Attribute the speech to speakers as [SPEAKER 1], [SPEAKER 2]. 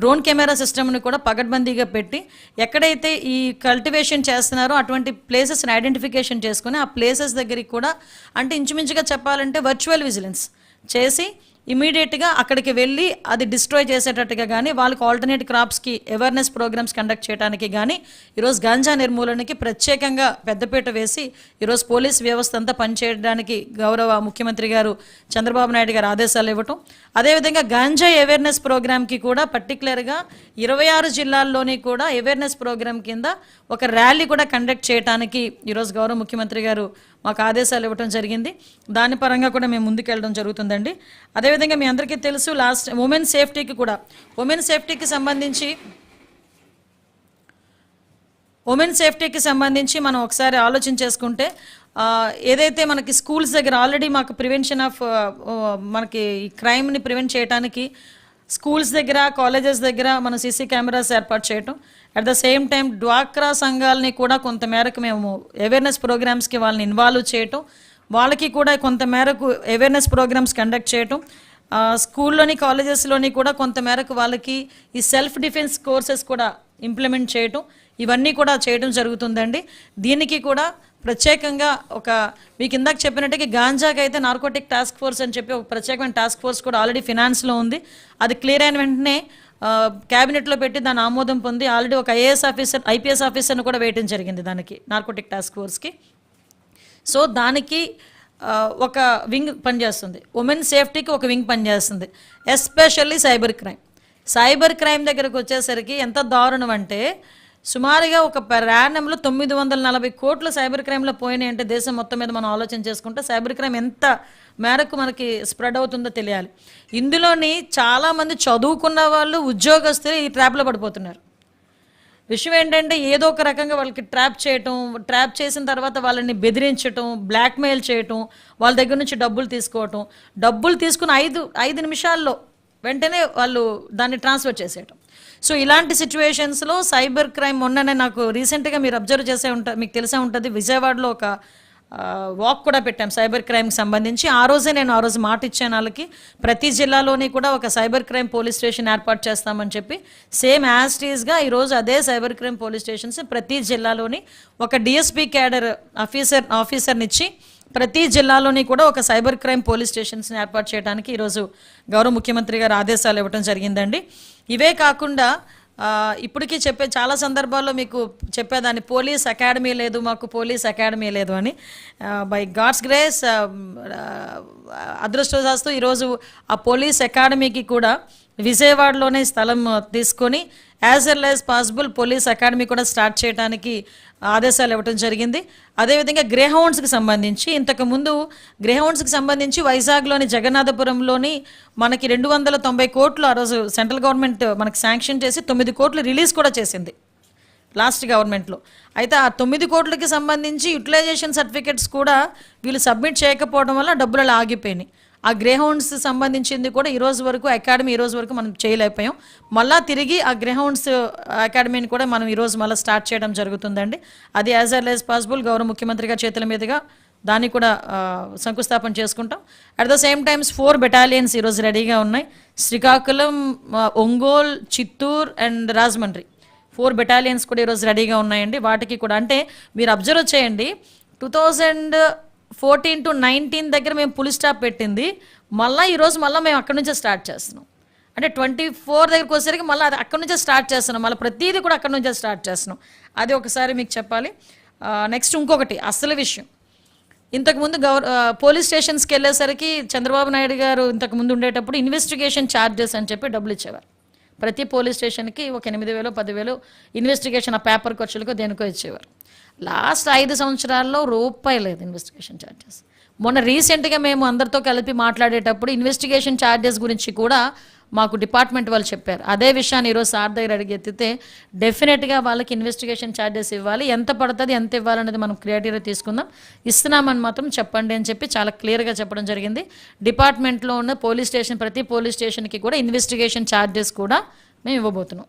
[SPEAKER 1] Drone camera సిస్టమ్ని కూడా పగడ్బందీగా పెట్టి ఎక్కడైతే ఈ కల్టివేషన్ చేస్తున్నారో అటువంటి ప్లేసెస్ని ఐడెంటిఫికేషన్ చేసుకుని ఆ ప్లేసెస్ దగ్గరికి కూడా అంటే ఇంచుమించుగా చెప్పాలంటే వర్చువల్ విజిలెన్స్ చేసి ఇమీడియట్గా అక్కడికి వెళ్ళి అది డిస్ట్రాయ్ చేసేటట్టుగా కానీ వాళ్ళకి ఆల్టర్నేట్ క్రాప్స్కి అవేర్నెస్ ప్రోగ్రామ్స్ కండక్ట్ చేయడానికి కానీ ఈరోజు గాంజా నిర్మూలనకి ప్రత్యేకంగా పెద్దపీట వేసి ఈరోజు పోలీస్ వ్యవస్థ అంతా పనిచేయడానికి గౌరవ ముఖ్యమంత్రి గారు చంద్రబాబు నాయుడు గారు ఆదేశాలు ఇవ్వటం, అదేవిధంగా గాంజా అవేర్నెస్ ప్రోగ్రామ్కి కూడా పర్టికులర్గా 26 జిల్లాల్లోని కూడా అవేర్నెస్ ప్రోగ్రామ్ కింద ఒక ర్యాలీ కూడా కండక్ట్ చేయడానికి ఈరోజు గౌరవ ముఖ్యమంత్రి గారు మాకు ఆదేశాలు ఇవ్వడం జరిగింది. దాని పరంగా కూడా మేము ముందుకెళ్ళడం జరుగుతుందండి. అదేవిధంగా మీ అందరికీ తెలుసు లాస్ట్ ఉమెన్ సేఫ్టీకి సంబంధించి మనం ఒకసారి ఆలోచన చేసుకుంటే ఏదైతే మనకి స్కూల్స్ దగ్గర ఆల్రెడీ మాకు ప్రివెన్షన్ ఆఫ్ మనకి క్రైమ్ని ప్రివెంట్ చేయడానికి స్కూల్స్ దగ్గర కాలేజెస్ దగ్గర మనం సీసీ కెమెరాస్ ఏర్పాటు చేయటం, అట్ ద సేమ్ టైం డ్వాక్రా సంఘాలని కూడా కొంతమేరకు మేము అవేర్నెస్ ప్రోగ్రామ్స్కి వాళ్ళని ఇన్వాల్వ్ చేయటం, వాళ్ళకి కూడా కొంతమేరకు అవేర్నెస్ ప్రోగ్రామ్స్ కండక్ట్ చేయటం, స్కూల్లోని కాలేజెస్లోని కూడా కొంతమేరకు వాళ్ళకి ఈ సెల్ఫ్ డిఫెన్స్ కోర్సెస్ కూడా ఇంప్లిమెంట్ చేయటం, ఇవన్నీ కూడా చేయడం జరుగుతుందండి. దీనికి కూడా ప్రత్యేకంగా ఒక మీకు ఇందాక చెప్పినట్టుగా గాంజాకి అయితే నార్కోటిక్ టాస్క్ ఫోర్స్ అని చెప్పి ఒక ప్రత్యేకమైన టాస్క్ ఫోర్స్ కూడా ఆల్రెడీ ఫినాన్స్లో ఉంది. అది క్లియర్ అయిన వెంటనే క్యాబినెట్లో పెట్టి దాని ఆమోదం పొంది ఆల్రెడీ ఒక ఐపీఎస్ ఆఫీసర్ను కూడా వేయటం జరిగింది దానికి నార్కోటిక్ టాస్క్ ఫోర్స్కి. సో దానికి ఒక వింగ్ పనిచేస్తుంది, ఉమెన్ సేఫ్టీకి ఒక వింగ్ పనిచేస్తుంది, ఎస్పెషల్లీ సైబర్ క్రైమ్ దగ్గరకు వచ్చేసరికి ఎంత దారుణం అంటే సుమారుగా ఒక ప్రారంభంలో 940 కోట్లు సైబర్ క్రైమ్లో పోయినాయి అంటే దేశం మొత్తం మీద మనం ఆలోచన చేసుకుంటే సైబర్ క్రైమ్ ఎంత మేరకు మనకి స్ప్రెడ్ అవుతుందో తెలియాలి. ఇందులోని చాలామంది చదువుకున్న వాళ్ళు ఉద్యోగస్తులు ఈ ట్రాప్లో పడిపోతున్నారు. విషయం ఏంటంటే ఏదో ఒక రకంగా వాళ్ళకి ట్రాప్ చేసిన తర్వాత వాళ్ళని బెదిరించటం, బ్లాక్మెయిల్ చేయటం, వాళ్ళ దగ్గర నుంచి డబ్బులు తీసుకుని 5 నిమిషాల్లో వెంటనే వాళ్ళు దాన్ని ట్రాన్స్ఫర్ చేసేయటం. సో ఇలాంటి సిచ్యువేషన్స్లో సైబర్ క్రైమ్ మొన్ననే నాకు రీసెంట్గా మీరు అబ్జర్వ్ చేసే ఉంటారు, మీకు తెలిసే ఉంటుంది, విజయవాడలో ఒక వాక్ కూడా పెట్టాం సైబర్ క్రైమ్కి సంబంధించి. ఆ రోజు మాట ఇచ్చాను వాళ్ళకి ప్రతి జిల్లాలోని కూడా ఒక సైబర్ క్రైమ్ పోలీస్ స్టేషన్ ఏర్పాటు చేస్తామని చెప్పి. సేమ్ యాజ్ ఇట్ ఈస్గా ఈరోజు అదే సైబర్ క్రైమ్ పోలీస్ స్టేషన్స్ ప్రతి జిల్లాలోని ఒక డిఎస్పీ క్యాడర్ ఆఫీసర్నిచ్చి ప్రతి జిల్లాలోని కూడా ఒక సైబర్ క్రైమ్ పోలీస్ స్టేషన్స్ని ఏర్పాటు చేయడానికి ఈరోజు గౌరవ ముఖ్యమంత్రి గారు ఆదేశాలు ఇవ్వడం జరిగిందండి. ఇవే కాకుండా ఇప్పటికీ చాలా సందర్భాల్లో మీకు చెప్పేదాన్ని పోలీస్ అకాడమీ లేదు అని. బై గాడ్స్ గ్రేస్ అదృష్టవశాత్తు ఈరోజు ఆ పోలీస్ అకాడమీకి కూడా విజయవాడలోనే స్థలం తీసుకొని as early as possible police academy కూడా స్టార్ట్ చేయడానికి ఆదేశాలు ఇవ్వడం జరిగింది. అదేవిధంగా గ్రేహౌండ్స్కి సంబంధించి వైజాగ్లోని జగన్నాథపురంలోని మనకి 290 కోట్లు ఆ రోజు సెంట్రల్ గవర్నమెంట్ మనకి శాంక్షన్ చేసి 9 కోట్లు రిలీజ్ కూడా చేసింది లాస్ట్ గవర్నమెంట్లో. అయితే ఆ 9 కోట్లకి సంబంధించి యూటిలైజేషన్ సర్టిఫికెట్స్ కూడా వీళ్ళు సబ్మిట్ చేయకపోవడం వల్ల డబ్బులు అలా ఆగిపోయినాయి. ఆ గ్రేహౌండ్స్ సంబంధించింది కూడా ఈ రోజు వరకు మనం చేయలేకపోయాం. మళ్ళీ తిరిగి ఆ గ్రేహౌండ్స్ అకాడమీని కూడా మనం ఈరోజు మళ్ళీ స్టార్ట్ చేయడం జరుగుతుందండి. అది యాజ్ ఎర్లీ యాజ్ పాసిబుల్ గౌరవ ముఖ్యమంత్రి గారి చేతుల మీదుగా దాన్ని కూడా శంకుస్థాపన చేసుకుంటాం. At the same times 4 battalions ఈరోజు రెడీగా ఉన్నాయి. శ్రీకాకుళం, ఒంగోల్, చిత్తూరు అండ్ రాజమండ్రి 4 బెటాలియన్స్ కూడా ఈరోజు రెడీగా ఉన్నాయండి. వాటికి కూడా అంటే మీరు అబ్జర్వ్ చేయండి, 2014 to 19 దగ్గర మేము పులి స్టాప్ పెట్టింది, ఈరోజు మేము అక్కడి నుంచే స్టార్ట్ చేస్తున్నాం. అంటే 24 దగ్గరికి వచ్చేసరికి మళ్ళీ అది అక్కడి నుంచే స్టార్ట్ చేస్తున్నాం, మళ్ళీ ప్రతిదీ కూడా అక్కడి నుంచే స్టార్ట్ చేస్తున్నాం. అది ఒకసారి మీకు చెప్పాలి. నెక్స్ట్ ఇంకొకటి అసలు విషయం, ఇంతకుముందు పోలీస్ స్టేషన్స్కి వెళ్ళేసరికి చంద్రబాబు నాయుడు గారు ఇంతకుముందు ఉండేటప్పుడు ఇన్వెస్టిగేషన్ ఛార్జెస్ అని చెప్పి డబ్బులు ఇచ్చేవారు. ప్రతి పోలీస్ స్టేషన్కి ఒక 8,000 10,000 ఇన్వెస్టిగేషన్ ఆ పేపర్ ఖర్చులకో దేనికో ఇచ్చేవారు. లాస్ట్ 5 సంవత్సరాల్లో రూపాయి లేదు ఇన్వెస్టిగేషన్ ఛార్జెస్. మొన్న రీసెంట్గా మేము అందరితో కలిపి మాట్లాడేటప్పుడు ఇన్వెస్టిగేషన్ ఛార్జెస్ గురించి కూడా మాకు డిపార్ట్మెంట్ వాళ్ళు చెప్పారు. అదే విషయాన్ని ఈరోజు సార్ దగ్గర అడిగెత్తితే డెఫినెట్గా వాళ్ళకి ఇన్వెస్టిగేషన్ ఛార్జెస్ ఇవ్వాలి, ఎంత పడుతుంది ఎంత ఇవ్వాలనేది మనం క్రియేటివ్గా తీసుకుందాం, ఇస్తున్నామని మాత్రం చెప్పండి అని చెప్పి చాలా క్లియర్గా చెప్పడం జరిగింది. డిపార్ట్మెంట్లో ఉన్న ప్రతి పోలీస్ స్టేషన్కి కూడా ఇన్వెస్టిగేషన్ ఛార్జెస్ కూడా మేము ఇవ్వబోతున్నాం.